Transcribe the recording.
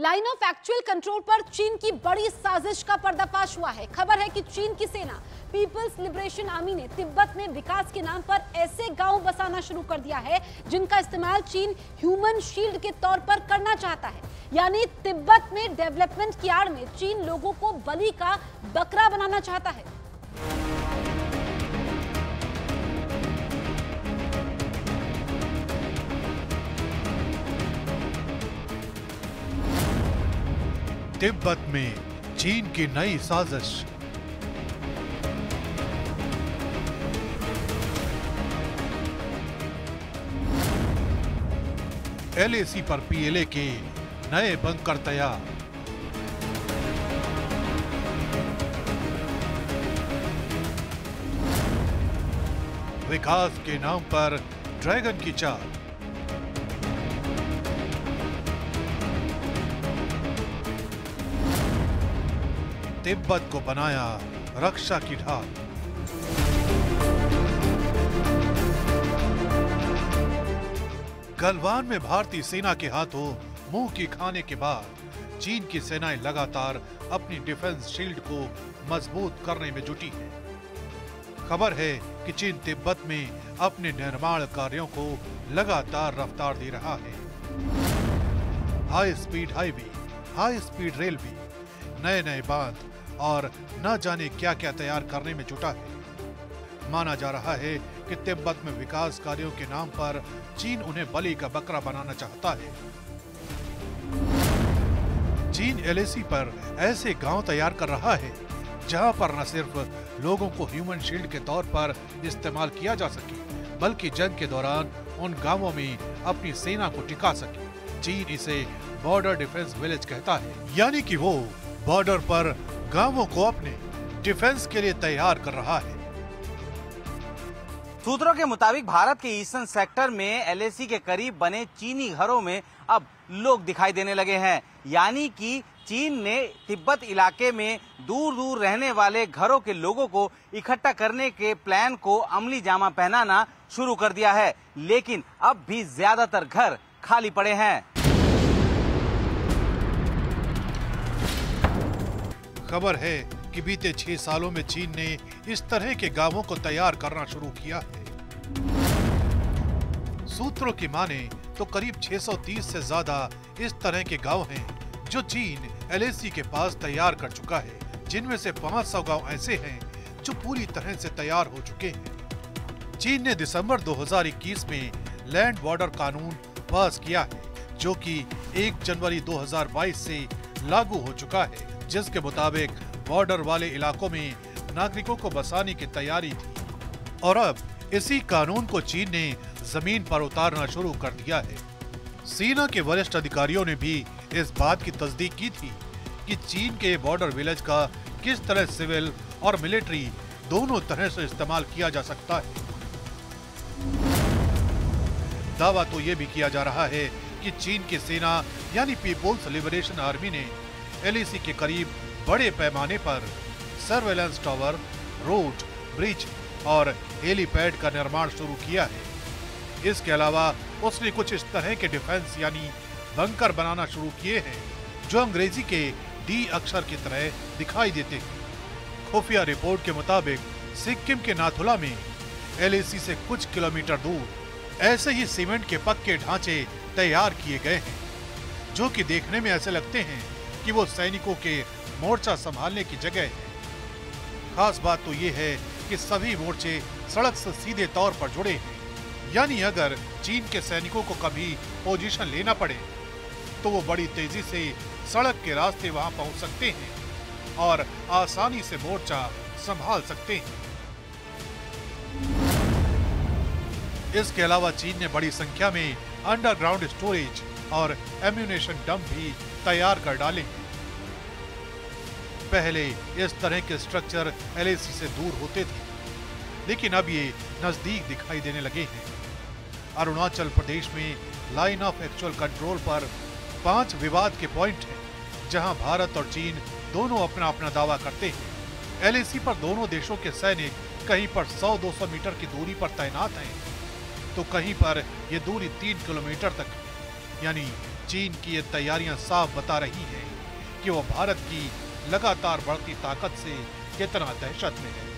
Line of actual control पर चीन की बड़ी साजिश का पर्दाफाश हुआ है। खबर है कि चीन की सेना पीपल्स लिबरेशन आर्मी ने तिब्बत में विकास के नाम पर ऐसे गांव बसाना शुरू कर दिया है जिनका इस्तेमाल चीन ह्यूमन शील्ड के तौर पर करना चाहता है। यानी तिब्बत में डेवलपमेंट की आड़ में चीन लोगों को बलि का बकरा बनाना चाहता है। तिब्बत में चीन की नई साजिश। एलएसी पर पीएलए के नए बंकर तैयार। विकास के नाम पर ड्रैगन की चाल। तिब्बत को बनाया रक्षा की ढाल। गलवान में भारतीय सेना के हाथों मुंह की खाने के बाद चीन की सेनाएं लगातार अपनी डिफेंस शील्ड को मजबूत करने में जुटी है। खबर है कि चीन तिब्बत में अपने निर्माण कार्यों को लगातार रफ्तार दे रहा है। High speed highway, high speed railway, नए नए बांध और न जाने क्या क्या तैयार करने में जुटा है। माना जा रहा है कि तिब्बत में विकास कार्यों के नाम पर चीन उन्हें बलि का बकरा बनाना चाहता है। चीन एलएसी पर ऐसे गांव तैयार कर रहा है जहां पर न सिर्फ लोगों को ह्यूमन शील्ड के तौर पर इस्तेमाल किया जा सके, बल्कि जंग के दौरान उन गांवों में अपनी सेना को टिका सके। चीन इसे बॉर्डर डिफेंस विलेज कहता है, यानी कि वो बॉर्डर पर गांवों को अपने डिफेंस के लिए तैयार कर रहा है। सूत्रों के मुताबिक भारत के ईस्टर्न सेक्टर में एलएसी के करीब बने चीनी घरों में अब लोग दिखाई देने लगे हैं। यानी कि चीन ने तिब्बत इलाके में दूर दूर रहने वाले घरों के लोगों को इकट्ठा करने के प्लान को अमली जामा पहनाना शुरू कर दिया है। लेकिन अब भी ज्यादातर घर खाली पड़े हैं। खबर है कि बीते 6 सालों में चीन ने इस तरह के गांवों को तैयार करना शुरू किया है। सूत्रों की माने तो करीब 630 से ज्यादा इस तरह के गांव हैं जो चीन एलएसी के पास तैयार कर चुका है, जिनमें से 500 गांव ऐसे हैं जो पूरी तरह से तैयार हो चुके हैं। चीन ने दिसंबर 2021 में लैंड बॉर्डर कानून पास किया है, जो कि 1 जनवरी 2022 से लागू हो चुका है, जिसके मुताबिक बॉर्डर वाले इलाकों में नागरिकों को बसाने की तैयारी थी। और अब इसी कानून को चीन ने जमीन पर उतारना शुरू कर दिया है। सेना के वरिष्ठ अधिकारियों ने भी इस बात की तस्दीक की थी कि चीन के बॉर्डर विलेज का किस तरह सिविल और मिलिट्री दोनों तरह से इस्तेमाल किया जा सकता है। दावा तो ये भी किया जा रहा है कि चीन की सेना यानी पीपुल्स लिबरेशन आर्मी ने एलएसी के करीब बड़े पैमाने पर सर्वेलेंस टावर, रोड, ब्रिज और हेलीपैड का निर्माण शुरू किया है। इसके अलावा उसने कुछ इस तरह के डिफेंस यानी बंकर बनाना शुरू किए हैं जो अंग्रेजी के डी अक्षर की तरह दिखाई देते हैं। खुफिया रिपोर्ट के मुताबिक सिक्किम के नाथुला में एलएसी से कुछ किलोमीटर दूर ऐसे ही सीमेंट के पक्के ढांचे तैयार किए गए हैं, जो कि देखने में ऐसे लगते हैं कि वो सैनिकों के मोर्चा संभालने की जगह है। खास बात तो ये है कि सभी मोर्चे सड़क से सीधे तौर पर जुड़े हैं, यानी अगर चीन के सैनिकों को कभी पोजीशन लेना पड़े तो वो बड़ी तेजी से सड़क के रास्ते वहां पहुंच सकते हैं और आसानी से मोर्चा संभाल सकते हैं। इसके अलावा चीन ने बड़ी संख्या में अंडरग्राउंड स्टोरेज और एम्यूनेशन डंप भी तैयार कर डाले हैं। पहले इस तरह के स्ट्रक्चर एलएसी से दूर होते थे, लेकिन अब ये नजदीक दिखाई देने लगे हैं। अरुणाचल प्रदेश में लाइन ऑफ एक्चुअल कंट्रोल पर 5 विवाद के पॉइंट हैं, जहां भारत और चीन दोनों अपना अपना दावा करते हैं। एलएसी पर दोनों देशों के सैनिक कहीं पर 100-200 मीटर की दूरी पर तैनात हैं, तो कहीं पर ये दूरी 3 किलोमीटर तक है, यानी चीन की ये तैयारियां साफ बता रही हैं कि वो भारत की लगातार बढ़ती ताकत से कितना दहशत में है।